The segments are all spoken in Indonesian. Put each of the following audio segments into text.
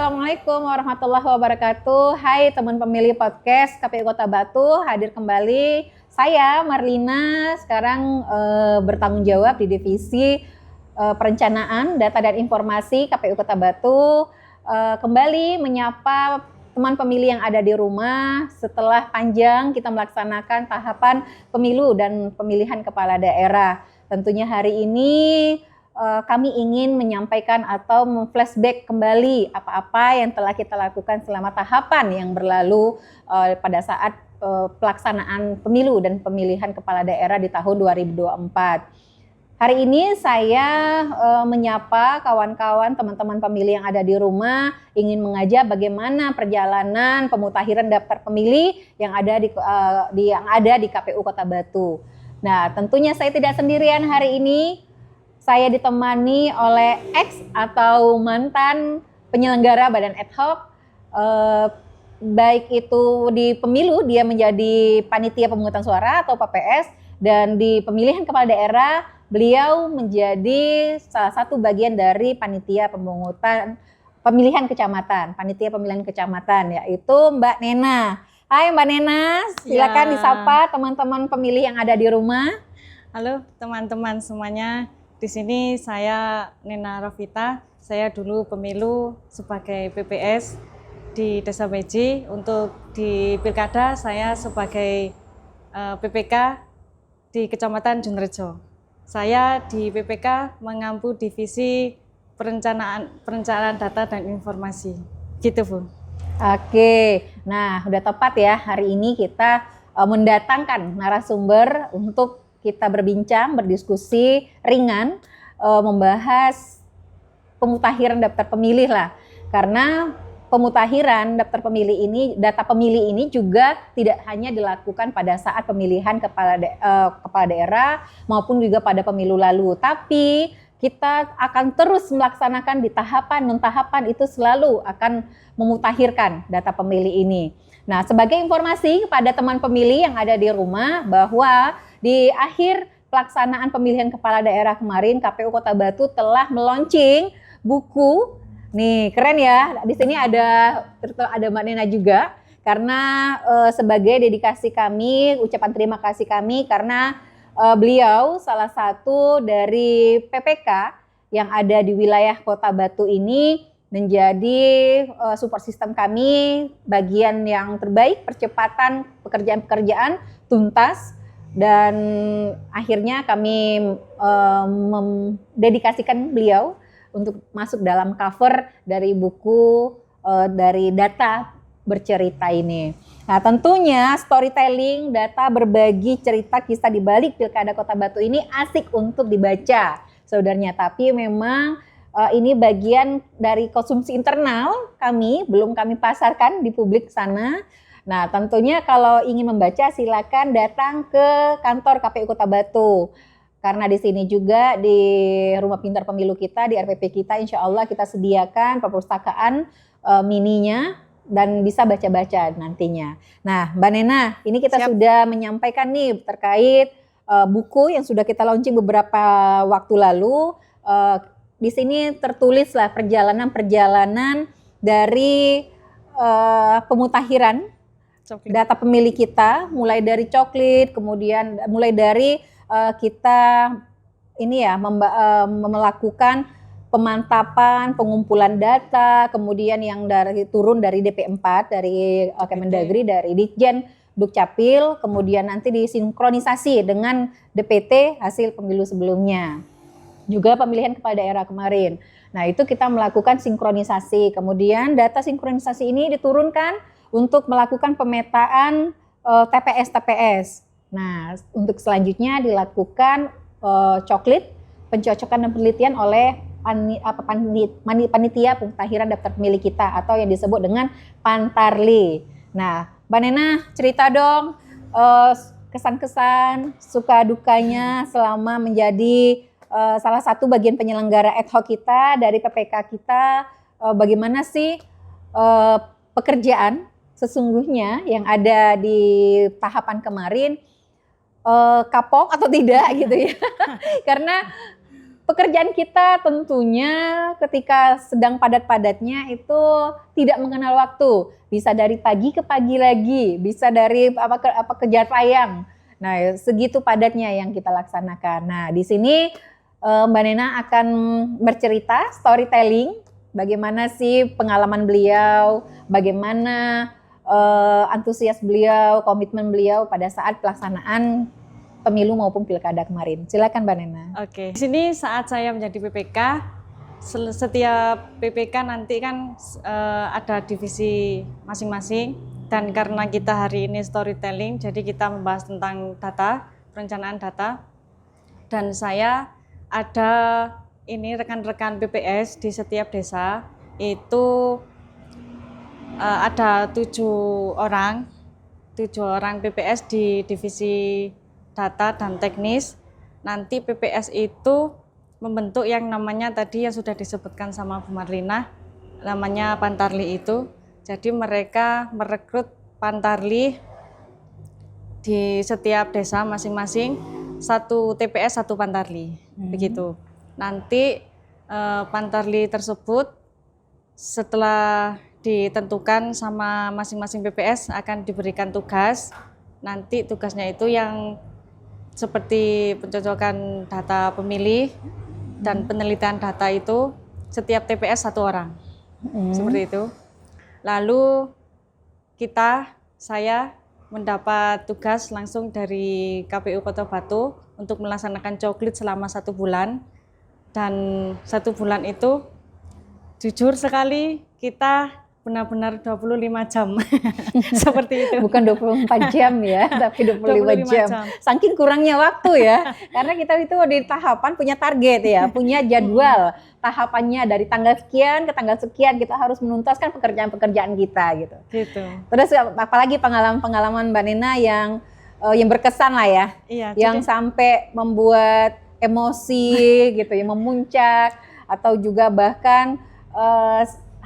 Assalamualaikum warahmatullahi wabarakatuh. Hai teman pemilih podcast KPU Kota Batu, hadir kembali. Saya Marlina, sekarang bertanggung jawab di divisi perencanaan, data dan informasi KPU Kota Batu. Kembali menyapa teman pemilih yang ada di rumah setelah panjang kita melaksanakan tahapan pemilu dan pemilihan kepala daerah. Tentunya hari ini kami ingin menyampaikan atau memflashback kembali apa-apa yang telah kita lakukan selama tahapan yang berlalu pada saat pelaksanaan pemilu dan pemilihan kepala daerah di tahun 2024. Hari ini saya menyapa kawan-kawan teman-teman pemilih yang ada di rumah, ingin mengajak bagaimana perjalanan pemutakhiran daftar pemilih yang ada di KPU Kota Batu. Nah, tentunya saya tidak sendirian hari ini. Saya ditemani oleh ex atau mantan penyelenggara badan ad hoc, baik itu di pemilu dia menjadi panitia pemungutan suara atau PPS, dan di pemilihan kepala daerah beliau menjadi salah satu bagian dari panitia pemilihan kecamatan, yaitu Mbak Nena. Hai Mbak Nena, silakan disapa teman-teman pemilih yang ada di rumah. Halo teman-teman semuanya. Di sini saya Nena Rofita, saya dulu pemilu sebagai PPS di Desa Beji. Untuk di Pilkada saya sebagai PPK di Kecamatan Junrejo. Saya di PPK mengampu divisi perencanaan data dan informasi. Gitu Bu. Oke, nah udah tepat ya, hari ini kita mendatangkan narasumber untuk kita berbincang, berdiskusi ringan, membahas pemutakhiran daftar pemilih lah. Karena pemutakhiran daftar pemilih ini, data pemilih ini juga tidak hanya dilakukan pada saat pemilihan kepala daerah maupun juga pada pemilu lalu. Tapi kita akan terus melaksanakan di tahapan non-tahapan itu selalu akan memutakhirkan data pemilih ini. Nah, sebagai informasi kepada teman pemilih yang ada di rumah bahwa di akhir pelaksanaan pemilihan kepala daerah kemarin, KPU Kota Batu telah meluncing buku. Nih, keren ya. Di sini ada Mbak Nena juga, karena sebagai dedikasi kami, ucapan terima kasih kami karena beliau salah satu dari PPK yang ada di wilayah Kota Batu ini menjadi support system kami, bagian yang terbaik, percepatan pekerjaan-pekerjaan tuntas. Dan akhirnya kami mendedikasikan beliau untuk masuk dalam cover dari buku dari data bercerita ini. Nah, tentunya storytelling, data berbagi cerita kisah di balik Pilkada Kota Batu ini asik untuk dibaca, saudaranya. Tapi memang ini bagian dari konsumsi internal kami, belum kami pasarkan di publik sana. Nah, tentunya kalau ingin membaca silakan datang ke kantor KPU Kota Batu. Karena di sini juga di Rumah Pintar Pemilu kita, di RPP kita, insya Allah kita sediakan perpustakaan mininya dan bisa baca-baca nantinya. Nah, Mbak Nena, ini kita sudah menyampaikan nih terkait buku yang sudah kita launching beberapa waktu lalu. Di sini tertulislah perjalanan dari pemutakhiran data pemilih kita, mulai dari coklit, kemudian mulai dari kita ini ya melakukan pemantapan, pengumpulan data, kemudian yang turun dari DP4, dari Kemendagri, dari Ditjen Dukcapil, kemudian nanti disinkronisasi dengan DPT hasil pemilu sebelumnya. Juga pemilihan kepala daerah kemarin. Nah, itu kita melakukan sinkronisasi. Kemudian data sinkronisasi ini diturunkan untuk melakukan pemetaan TPS. Nah, untuk selanjutnya dilakukan coklit, pencocokan dan penelitian oleh panitia pemutakhiran daftar pemilih kita atau yang disebut dengan Pantarli. Nah, Mbak Nena cerita dong kesan-kesan, suka dukanya selama menjadi salah satu bagian penyelenggara ad hoc kita dari PPK kita. Bagaimana sih pekerjaan sesungguhnya yang ada di tahapan kemarin, kapok atau tidak gitu ya. Karena pekerjaan kita tentunya ketika sedang padat-padatnya itu tidak mengenal waktu. Bisa dari pagi ke pagi lagi, bisa dari kejar tayang. Nah, segitu padatnya yang kita laksanakan. Nah, di sini Mbak Nena akan bercerita storytelling, bagaimana sih pengalaman beliau, bagaimana antusias beliau, komitmen beliau pada saat pelaksanaan pemilu maupun pilkada kemarin. Silakan Mbak Nena. Oke. Di sini saat saya menjadi PPK, setiap PPK nanti kan ada divisi masing-masing, dan karena kita hari ini storytelling, jadi kita membahas tentang data, perencanaan data, dan saya ada ini rekan-rekan PPS di setiap desa itu ada 7 orang PPS di divisi data dan teknis. Nanti PPS itu membentuk yang namanya tadi yang sudah disebutkan sama Bu Marlina, namanya Pantarli itu. Jadi mereka merekrut Pantarli di setiap desa masing-masing, 1 TPS 1 Pantarli, begitu. Nanti Pantarli tersebut setelah ditentukan sama masing-masing PPS akan diberikan tugas. Nanti tugasnya itu yang seperti pencocokan data pemilih dan penelitian data itu setiap TPS 1 orang, seperti itu. Lalu saya mendapat tugas langsung dari KPU Kota Batu untuk melaksanakan coklit selama 1 bulan, dan 1 bulan itu jujur sekali kita benar-benar 25 jam seperti itu. Bukan 24 jam ya, tapi 25 jam. Saking kurangnya waktu ya, karena kita itu di tahapan punya target ya, punya jadwal tahapannya dari tanggal sekian ke tanggal sekian kita harus menuntaskan pekerjaan-pekerjaan kita gitu. Terus apalagi pengalaman-pengalaman Mbak Nena yang berkesan lah ya, yang sampai membuat emosi gitu ya, memuncak atau juga bahkan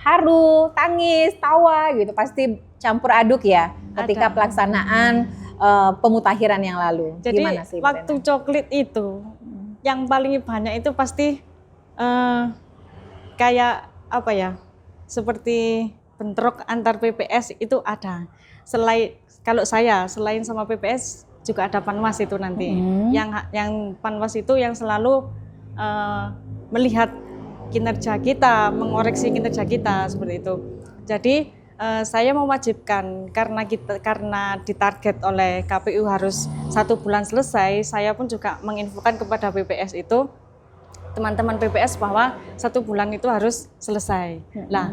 haru, tangis, tawa gitu, pasti campur aduk ya ketika pelaksanaan pemutakhiran yang lalu. Jadi gimana sih waktu coklit itu yang paling banyak itu pasti kayak apa ya, seperti bentrok antar PPS itu ada. Kalau saya selain sama PPS juga ada Panwas itu nanti. Yang Panwas itu yang selalu melihat kinerja kita, mengoreksi kinerja kita seperti itu. Jadi saya mewajibkan karena ditarget oleh KPU harus 1 bulan selesai. Saya pun juga menginfokan kepada PPS itu, teman-teman PPS bahwa 1 bulan itu harus selesai. Nah,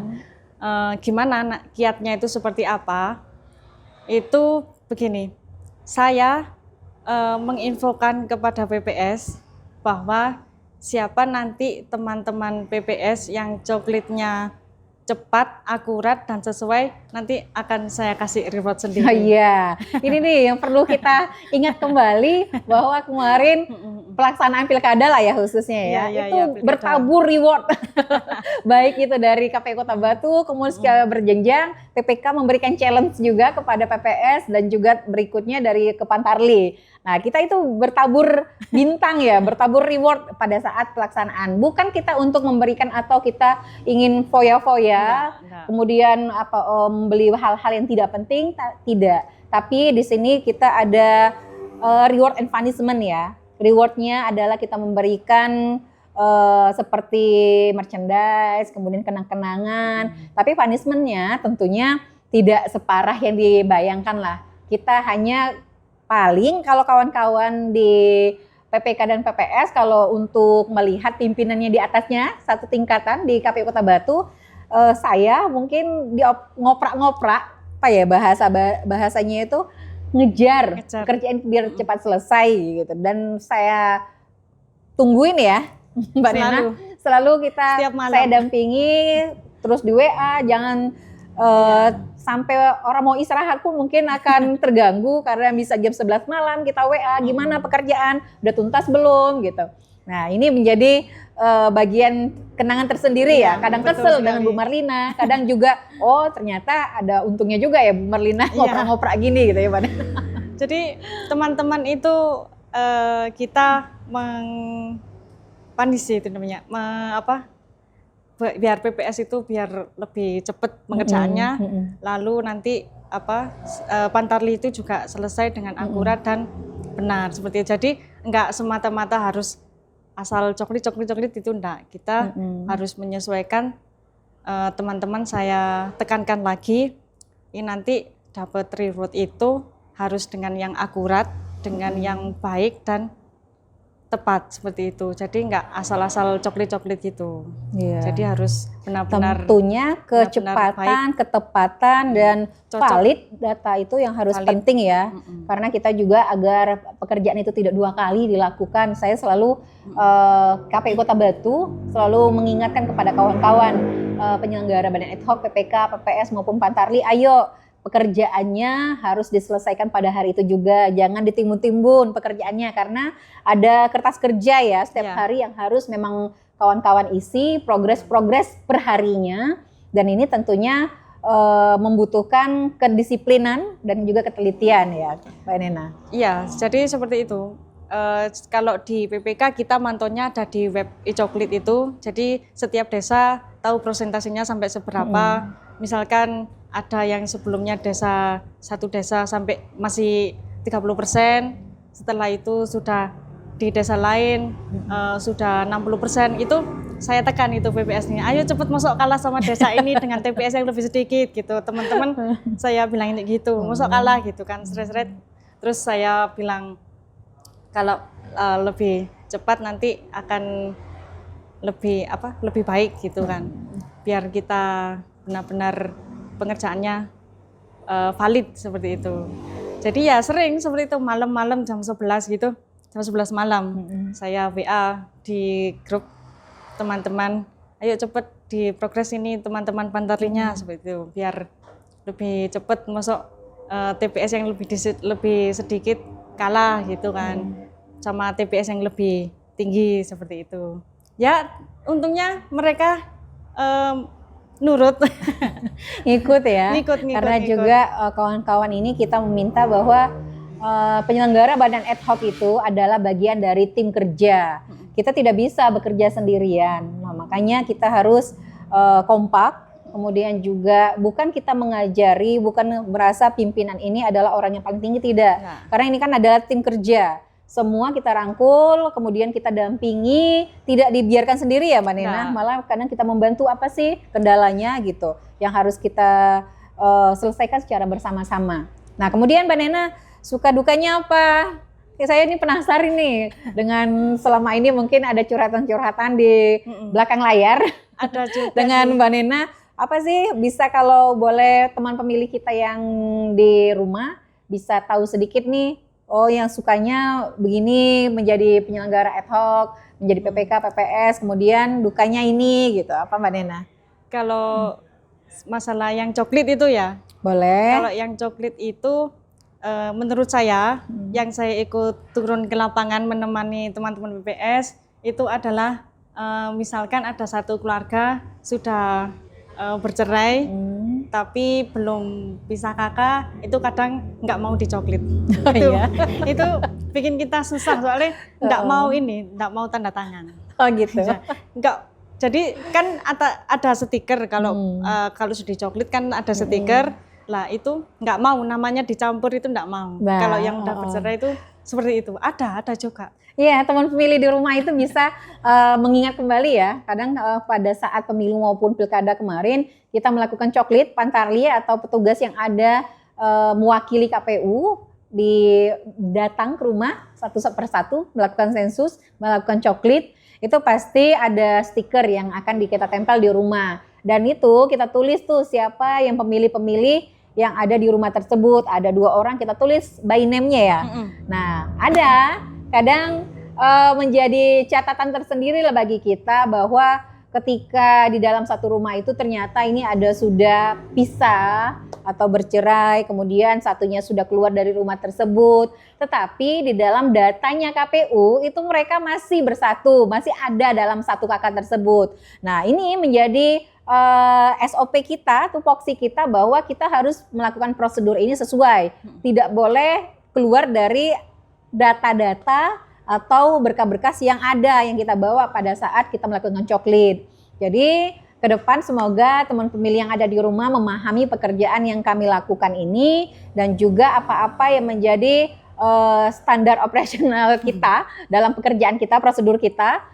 gimana kiatnya itu seperti apa? Itu begini, saya menginfokan kepada PPS bahwa siapa nanti teman-teman PPS yang coklitnya cepat, akurat, dan sesuai, nanti akan saya kasih reward sendiri. Oh iya, ini nih yang perlu kita ingat kembali bahwa kemarin pelaksanaan pilkada lah ya khususnya ya, itu bertabur reward. Baik itu dari KPU Kota Batu, kemudian secara berjenjang, PPK memberikan challenge juga kepada PPS dan juga berikutnya dari Kepantarli. Nah, kita itu bertabur bintang ya, bertabur reward pada saat pelaksanaan. Bukan kita untuk memberikan atau kita ingin foya-foya, kemudian membeli hal-hal yang tidak penting, tidak. Tapi di sini kita ada reward and punishment ya. Rewardnya adalah kita memberikan seperti merchandise, kemudian kenang-kenangan. Tapi punishmentnya tentunya tidak separah yang dibayangkan lah. Kita hanya paling kalau kawan-kawan di PPK dan PPS bahas, kalau untuk melihat pimpinannya di atasnya satu tingkatan di KPU Kota Batu, saya mungkin ngoprak-ngoprak apa ya bahasanya itu ngejar pekerjaan biar cepat selesai gitu. Dan saya tungguin ya Mbak Nena, selalu saya dampingi terus di WA, jangan sampai orang mau istirahat pun mungkin akan terganggu karena bisa jam 11 malam kita WA, gimana pekerjaan, udah tuntas belum gitu. Nah, ini menjadi bagian kenangan tersendiri ya. Kadang kesel dengan Bu Marlina, kadang juga ternyata ada untungnya juga ya Bu Marlina ngoprak-ngoprak gini gitu ya Pak. Jadi teman-teman itu kita panisi itu namanya, biar PPS itu biar lebih cepat pengerjaannya, lalu nanti Pantarli itu juga selesai dengan akurat dan benar seperti itu. Jadi enggak semata-mata harus asal coklit itu enggak. Kita harus menyesuaikan. Teman-teman saya tekankan lagi, ini nanti dapat reward itu harus dengan yang akurat, dengan yang baik dan tepat seperti itu. Jadi enggak asal-asal coklit gitu. Iya. Jadi harus benar-benar tentunya kecepatan, ketepatan dan Cocok. valid data itu yang harus Valid. penting ya. Karena kita juga agar pekerjaan itu tidak 2 kali dilakukan. Saya selalu KPU Kota Batu selalu mengingatkan kepada kawan-kawan penyelenggara badan ad hoc, PPK, PPS maupun Pantarli, ayo pekerjaannya harus diselesaikan pada hari itu juga. Jangan ditimbun-timbun pekerjaannya karena ada kertas kerja ya setiap hari yang harus memang kawan-kawan isi progres per harinya, dan ini tentunya membutuhkan kedisiplinan dan juga ketelitian ya Mbak Nena. Iya, jadi seperti itu. Kalau di PPK kita mantaunya ada di web e-coklit itu. Jadi setiap desa tahu presentasinya sampai seberapa. Misalkan ada yang sebelumnya satu desa sampai masih 30%, setelah itu sudah di desa lain sudah 60%, itu saya tekan itu PPS-nya. Ayo cepet masuk kalah sama desa ini dengan TPS yang lebih sedikit gitu. Teman-teman saya bilangin gitu, masuk kalah gitu kan, seret-seret. Terus saya bilang kalau lebih cepat nanti akan lebih baik gitu kan. Biar kita benar-benar pengerjaannya valid seperti itu. Jadi ya sering seperti itu, malam-malam jam 11 gitu, jam 11 malam saya WA di grup teman-teman, ayo cepet di progres ini teman-teman Pantarlinya seperti itu, biar lebih cepat masuk TPS yang lebih sedikit kalah gitu kan, sama TPS yang lebih tinggi seperti itu. Ya untungnya mereka nurut. Ngikut ya. Ngikut. Karena juga kawan-kawan ini kita meminta bahwa penyelenggara badan ad hoc itu adalah bagian dari tim kerja. Kita tidak bisa bekerja sendirian. Nah, makanya kita harus kompak. Kemudian juga bukan kita mengajari, bukan merasa pimpinan ini adalah orang yang paling tinggi, tidak. Karena ini kan adalah tim kerja. Semua kita rangkul, kemudian kita dampingi, tidak dibiarkan sendiri ya Mbak Nena. Malah kadang kita membantu apa sih kendalanya gitu, yang harus kita selesaikan secara bersama-sama. Nah kemudian Mbak Nena, suka dukanya apa? Saya ini penasaran nih, dengan selama ini mungkin ada curhatan-curhatan di belakang layar. Ada juga dengan Mbak Nena, apa sih bisa kalau boleh teman pemilih kita yang di rumah bisa tahu sedikit nih, oh yang sukanya begini menjadi penyelenggara ad hoc, menjadi PPK, PPS, kemudian dukanya ini gitu. Apa Mbak Nena? Kalau masalah yang coklit itu ya. Boleh. Kalau yang coklit itu menurut saya yang saya ikut turun ke lapangan menemani teman-teman PPS itu adalah misalkan ada satu keluarga sudah bercerai tapi belum bisa kakak, itu kadang nggak mau dicoklit. Itu bikin kita susah soalnya nggak mau tanda tangan. Oh gitu. Nggak, jadi kan ada stiker kalau sudah dicoklit kan ada stiker. Lah itu nggak mau, namanya dicampur itu nggak mau. Nah, kalau yang udah bercerai itu seperti itu. Ada juga. Iya, teman pemilih di rumah itu bisa mengingat kembali ya. Kadang pada saat pemilu maupun pilkada kemarin, kita melakukan coklit, Pantarli atau petugas yang ada mewakili KPU datang ke rumah satu persatu, melakukan sensus, melakukan coklit. Itu pasti ada stiker yang akan kita tempel di rumah. Dan itu kita tulis tuh siapa yang pemilih-pemilih yang ada di rumah tersebut. Ada 2 orang, kita tulis by name-nya ya. Nah, ada kadang menjadi catatan tersendiri lah bagi kita bahwa ketika di dalam satu rumah itu ternyata ini ada sudah pisah atau bercerai, kemudian satunya sudah keluar dari rumah tersebut, tetapi di dalam datanya KPU itu mereka masih bersatu, masih ada dalam satu kakak tersebut. Nah ini menjadi SOP kita, tupoksi kita bahwa kita harus melakukan prosedur ini sesuai, tidak boleh keluar dari data-data atau berkas-berkas yang ada yang kita bawa pada saat kita melakukan coklit. Jadi ke depan semoga teman pemilih yang ada di rumah memahami pekerjaan yang kami lakukan ini dan juga apa-apa yang menjadi standar operasional kita dalam pekerjaan kita, prosedur kita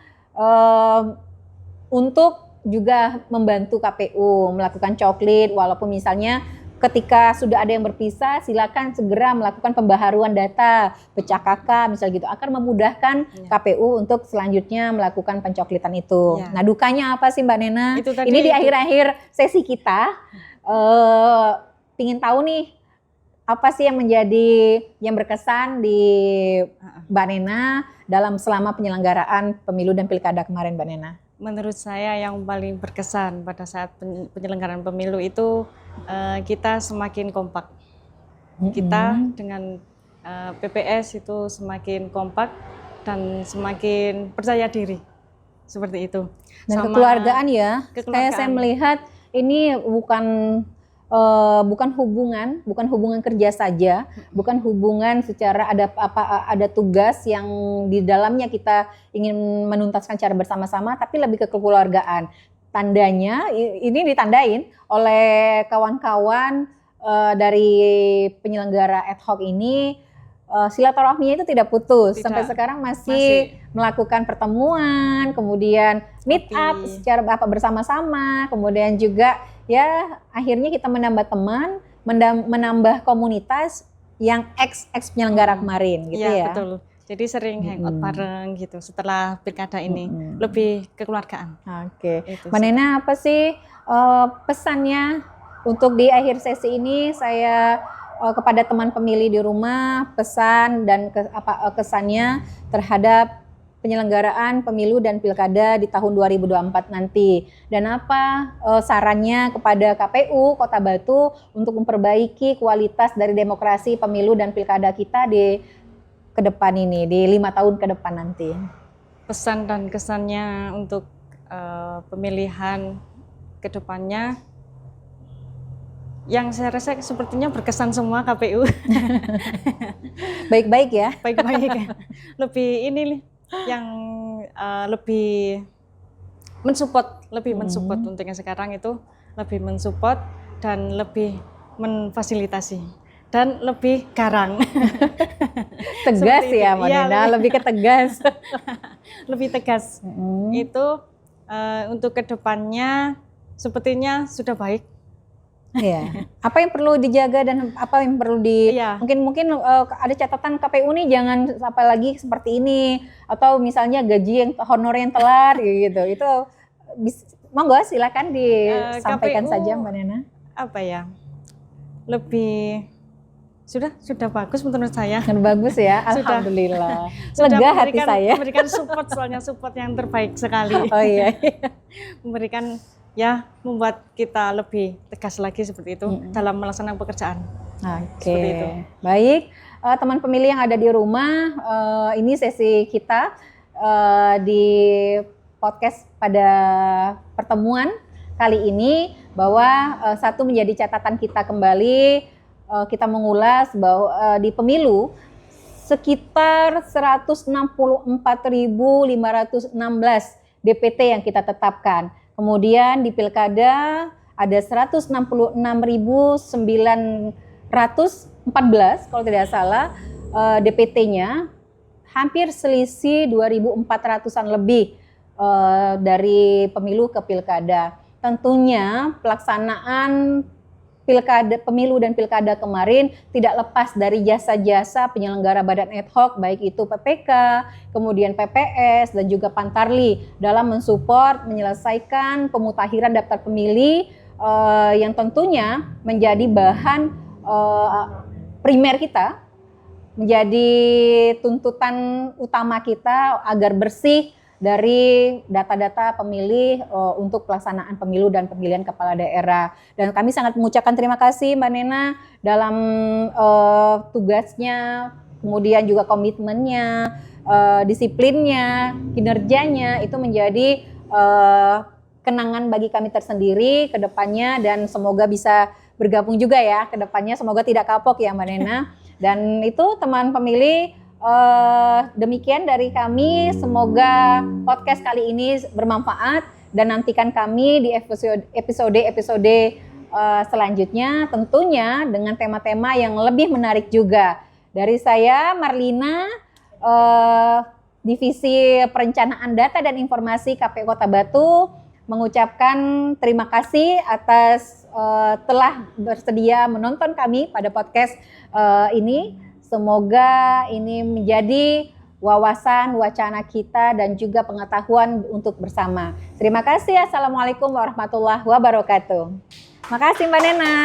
untuk juga membantu KPU melakukan coklit, walaupun misalnya ketika sudah ada yang berpisah, silakan segera melakukan pembaharuan data, pecah kakak, misal gitu, akan memudahkan KPU untuk selanjutnya melakukan pencoklitan itu. Nah, dukanya apa sih Mbak Nena? Ini di akhir-akhir sesi kita, pingin tahu nih, apa sih yang menjadi yang berkesan di Mbak Nena dalam selama penyelenggaraan pemilu dan pilkada kemarin, Mbak Nena? Menurut saya yang paling berkesan pada saat penyelenggaraan pemilu itu kita semakin kompak. Kita dengan PPS itu semakin kompak dan semakin percaya diri. Seperti itu. Dan sama kekeluargaan ya. Kayak saya melihat ini bukan hubungan kerja saja, bukan hubungan secara ada tugas yang di dalamnya kita ingin menuntaskan secara bersama-sama, tapi lebih ke kekeluargaan. Tandanya ini ditandain oleh kawan-kawan dari penyelenggara ad hoc ini, silaturahminya itu tidak putus. Sampai sekarang masih melakukan pertemuan, kemudian meet up secara bersama-sama, kemudian juga ya akhirnya kita menambah teman, menambah komunitas yang ex penyelenggara kemarin gitu ya. Betul. Jadi sering hangout bareng gitu setelah pilkada ini, lebih kekeluargaan. Oke. Mbak Nena, apa sih pesannya untuk di akhir sesi ini? Saya kepada teman pemilih di rumah, pesan dan kesannya terhadap penyelenggaraan pemilu dan pilkada di tahun 2024 nanti, dan apa sarannya kepada KPU Kota Batu untuk memperbaiki kualitas dari demokrasi pemilu dan pilkada kita di ke depan ini, di 5 tahun ke depan nanti. Pesan dan kesannya untuk pemilihan ke depannya, yang saya rasa sepertinya berkesan semua KPU. Baik-baik ya? Baik-baik. Lebih ini yang lebih mensupport untuk yang sekarang itu lebih mensupport dan lebih menfasilitasi dan lebih garang. Tegas ya Mbak Nena, lebih ke tegas. Lebih tegas. Itu untuk kedepannya sepertinya sudah baik. Iya. Apa yang perlu dijaga dan apa yang perlu mungkin ada catatan KPU nih jangan apalagi seperti ini, atau misalnya gaji yang honor yang telat gitu. Itu monggo silakan disampaikan KPU, saja Mbak Nena. Apa ya? Lebih sudah bagus menurut saya. Bagus ya, alhamdulillah. Lega hati saya. Memberikan support yang terbaik sekali. Oh iya. Memberikan membuat kita lebih tegas lagi seperti itu dalam melaksanakan pekerjaan. Oke. Baik, teman pemilih yang ada di rumah, ini sesi kita di podcast pada pertemuan kali ini, bahwa satu menjadi catatan kita kembali, kita mengulas bahwa di pemilu sekitar 164.516 DPT yang kita tetapkan. Kemudian di pilkada ada 166.914 kalau tidak salah DPT-nya, hampir selisih 2.400-an lebih dari pemilu ke pilkada. Tentunya pelaksanaan pemilu dan pilkada kemarin tidak lepas dari jasa-jasa penyelenggara badan ad hoc, baik itu PPK, kemudian PPS, dan juga Pantarli dalam mensupport menyelesaikan pemutakhiran daftar pemilih yang tentunya menjadi bahan primer kita, menjadi tuntutan utama kita agar bersih dari data-data pemilih untuk pelaksanaan pemilu dan pemilihan kepala daerah. Dan kami sangat mengucapkan terima kasih Mbak Nena dalam tugasnya, kemudian juga komitmennya, disiplinnya, kinerjanya, itu menjadi kenangan bagi kami tersendiri ke depannya, dan semoga bisa bergabung juga ya ke depannya, semoga tidak kapok ya Mbak Nena. Dan itu teman pemilih, Demikian dari kami, semoga podcast kali ini bermanfaat dan nantikan kami di episode selanjutnya, tentunya dengan tema-tema yang lebih menarik juga. Dari saya Marlina, Divisi Perencanaan Data dan Informasi KPU Kota Batu, mengucapkan terima kasih atas telah bersedia menonton kami pada podcast ini. Semoga ini menjadi wawasan, wacana kita dan juga pengetahuan untuk bersama. Terima kasih. Assalamualaikum warahmatullahi wabarakatuh. Makasih Mbak Nena.